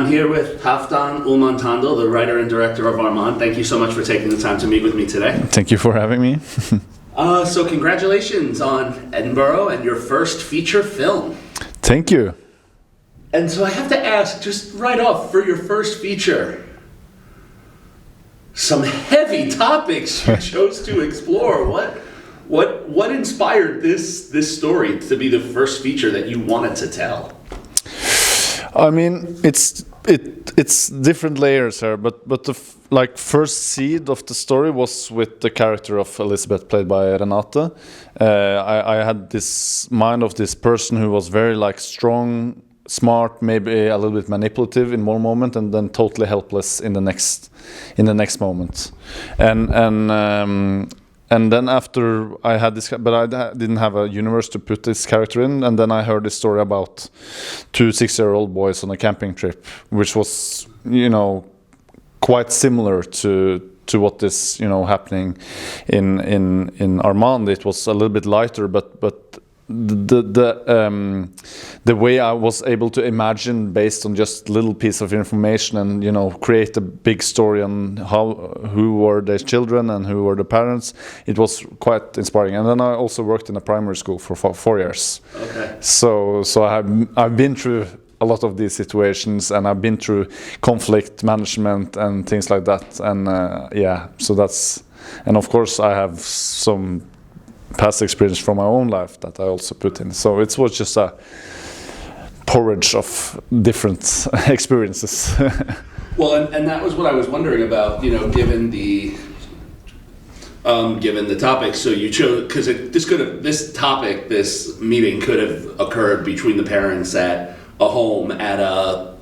I'm here with Halfdan Ullmann Tøndel, the writer and director of Armand. Thank you so much for taking the time to meet with me today. Thank you for having me. So congratulations on Edinburgh and your first feature film. Thank you. And so I have to ask, just right off, for your first feature, some heavy topics you chose to explore. What inspired this story to be the first feature that you wanted to tell? I mean, it's different layers here, but the first seed of the story was with the character of Elizabeth, played by Renate. I had this mind of this person who was very strong, smart, maybe a little bit manipulative in one moment, and then totally helpless in the next moment. And then after I had this, but I didn't have a universe to put this character in, and then I heard this story about two 6-year-old boys on a camping trip, which was, quite similar to what is, happening in Armand. It was a little bit lighter, but the way I was able to imagine based on just little piece of information and create a big story on who were their children and who were the parents, it was quite inspiring. And then I also worked in a primary school for 4 years. Okay. So I've been through a lot of these situations, and I've been through conflict management and things like that. And so that's, and of course I have some past experience from my own life that I also put in. So it was just a porridge of different experiences. Well, and that was what I was wondering about, given the topic. So you chose, because this meeting could have occurred between the parents at a home at a,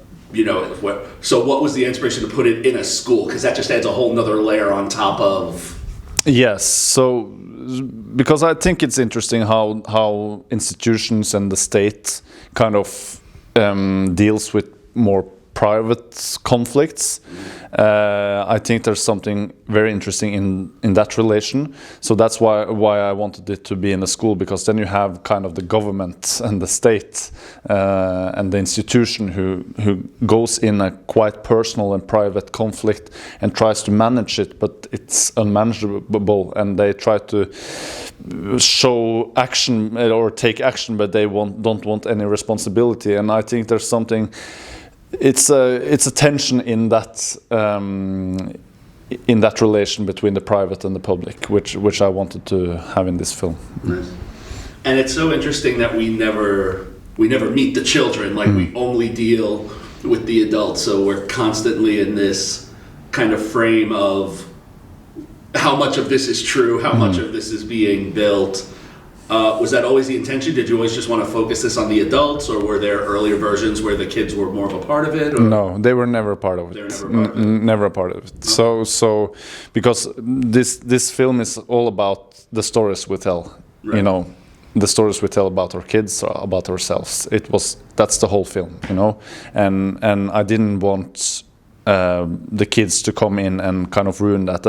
so what was the inspiration to put it in a school? Because that just adds a whole nother layer on top of. Yes, so because I think it's interesting how institutions and the state kind of deals with more private conflicts. I think there's something very interesting in that relation. So that's why I wanted it to be in a school, because then you have kind of the government and the state and the institution who goes in a quite personal and private conflict and tries to manage it, but it's unmanageable, and they try to show action or take action, but they don't want any responsibility. And I think there's something. It's a tension in that relation between the private and the public, which I wanted to have in this film. Nice. And it's so interesting that we never meet the children. We only deal with the adults. So we're constantly in this kind of frame of how much of this is true, how much of this is being built. Was that always the intention? Did you always just want to focus this on the adults, or were there earlier versions where the kids were more of a part of it? Or? No, they were never a part of it. Never a part of it. Okay. So because this film is all about the stories we tell. Right. The stories we tell about our kids, about ourselves. That's the whole film. And I didn't want the kids to come in and kind of ruin that,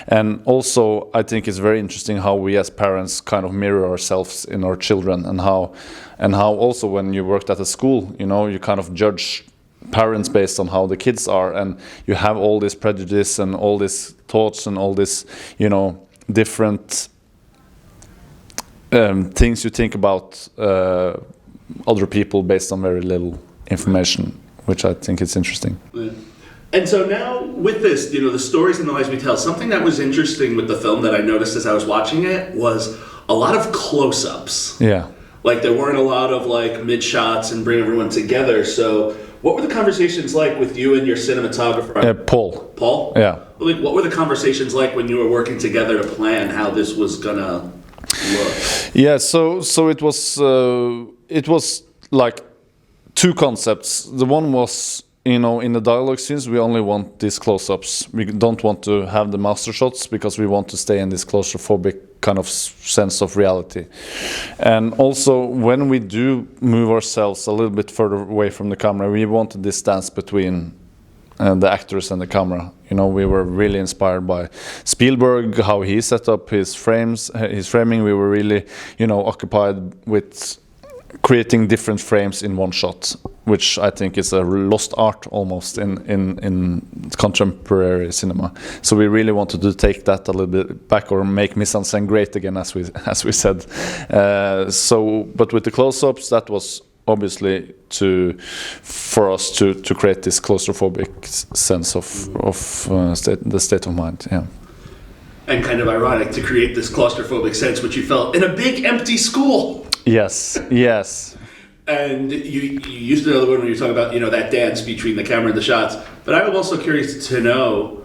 and also I think it's very interesting how we as parents kind of mirror ourselves in our children, and how also when you worked at a school, you kind of judge parents based on how the kids are, and you have all this prejudice and all these thoughts and all this different things you think about other people based on very little information, which I think is interesting. Yeah. And so now with this, the stories and the lies we tell, something that was interesting with the film that I noticed as I was watching it was a lot of close-ups. Yeah. There weren't a lot of mid-shots and bring everyone together. So what were the conversations like with you and your cinematographer? Paul. Paul? Yeah. What were the conversations like when you were working together to plan how this was gonna look? Yeah, so it was two concepts. The one was, in the dialogue scenes, we only want these close-ups. We don't want to have the master shots because we want to stay in this claustrophobic kind of sense of reality. And also, when we do move ourselves a little bit further away from the camera, we want a distance between the actors and the camera. We were really inspired by Spielberg, how he set up his framing. We were really, occupied with creating different frames in one shot, which I think is a lost art almost in contemporary cinema. So we really wanted to take that a little bit back, or make mise-en-scène great again, as we said. But with the close-ups, that was obviously for us to create this claustrophobic sense of the state of mind. Yeah. And kind of ironic to create this claustrophobic sense, which you felt in a big empty school. Yes. And you used another one when you talk about, that dance between the camera and the shots. But I'm also curious to know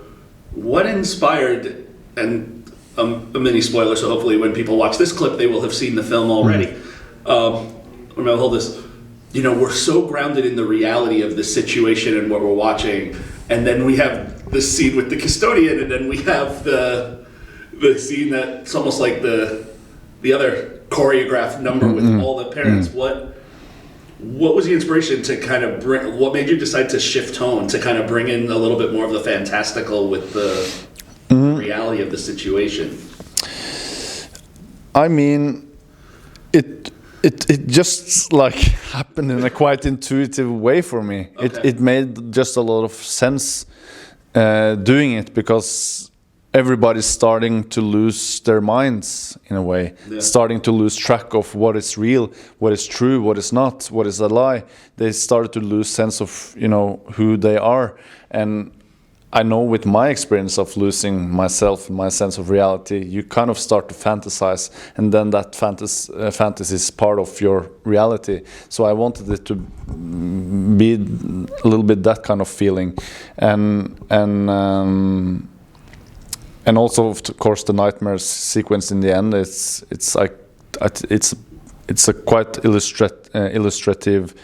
what inspired, and a mini spoiler, so hopefully when people watch this clip, they will have seen the film already. I'm going to hold this. We're so grounded in the reality of the situation and what we're watching. And then we have this scene with the custodian, and then we have the scene that's almost like the other choreographed number with all the parents. What was the inspiration to kind of what made you decide to shift tone, to kind of bring in a little bit more of the fantastical with the reality of the situation? I mean, it just like happened in a quite intuitive way for me. Okay. It made just a lot of sense doing it, because everybody's starting to lose their minds in a way, starting to lose track of what is real, what is true, what is not, what is a lie. They started to lose sense of who they are. And I know with my experience of losing myself and my sense of reality, you kind of start to fantasize, and then that fantasy is part of your reality. So I wanted it to be a little bit that kind of feeling, and also, of course, the nightmares sequence in the end. It's a quite illustrative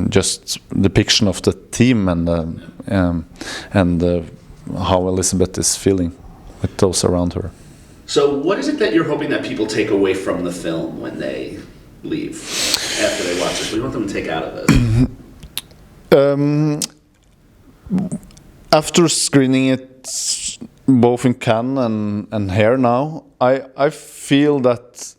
just depiction of the theme and how Elizabeth is feeling with those around her. So, what is it that you're hoping that people take away from the film when they leave after they watch this? What do you want them to take out of this? After screening it both in Cannes and here now, I feel that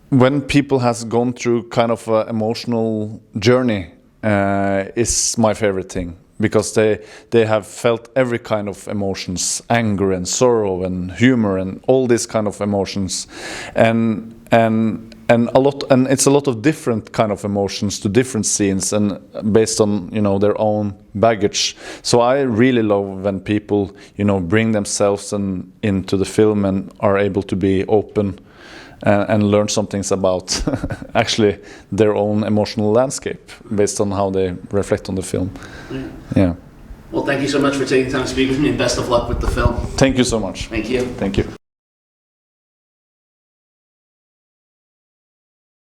when people has gone through kind of an emotional journey is my favorite thing, because they have felt every kind of emotions, anger and sorrow and humor and all these kind of emotions, and it's a lot of different kind of emotions to different scenes, and based on their own baggage. So I really love when people bring themselves into the film and are able to be open and learn some things about actually their own emotional landscape based on how they reflect on the film. Yeah. Well, thank you so much for taking time to speak with me, and best of luck with the film. Thank you so much. Thank you. Thank you.